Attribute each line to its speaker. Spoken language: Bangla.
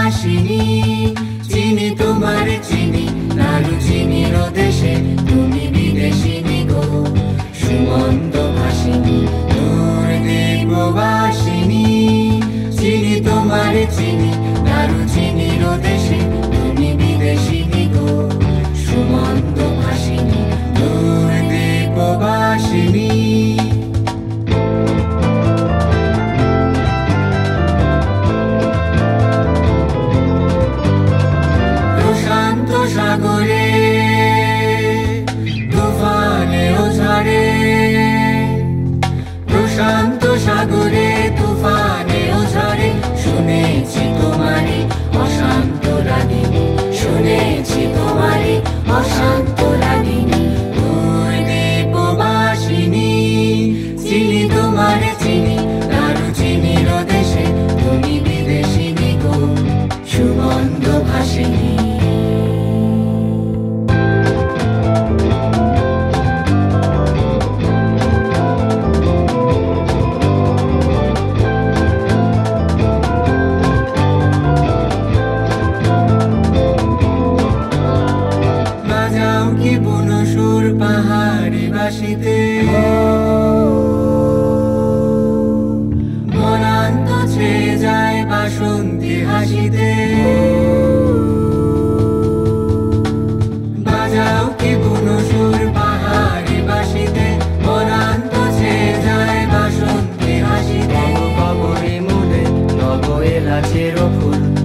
Speaker 1: বাসিনী চিনি তোমার চিনি দারুচিনির দেশে তুমি বিদেশিনী গো সুমন্ত ভাসিনী দূর দ্বীপবাসিনী চিনি তোমার চিনি দারুচিনির দেশে তুমি বিদেশিনী গো সুমন্ত ভাসিনী দূর দ্বীপবাসিনী সাগরে তুফানে ও ঝড়ে প্রশান্ত সাগরে তুফানে ও ঝড়ে শুনেছি তোমারে অশান্ত রাগিনী শুনেছি তোমারে অশান্ত রাগিনী দূর দ্বীপবাসিনী চিনি তোমারে চিনি দারুচিনির দেশে তুমি বিদেশিনী গো সুমন্ত ভাসিনী সুর পাহাড়ি বাসিতে মনান্ত ছেয়ে যায় বাসন্তী হাসিতে বাজাও কি বুনো সুর পাহাড়ি বাসিতে মনান্ত ছেয়ে যায় বাসন্তী হাসিতে
Speaker 2: কবরে মনে নব এলাচের ফুল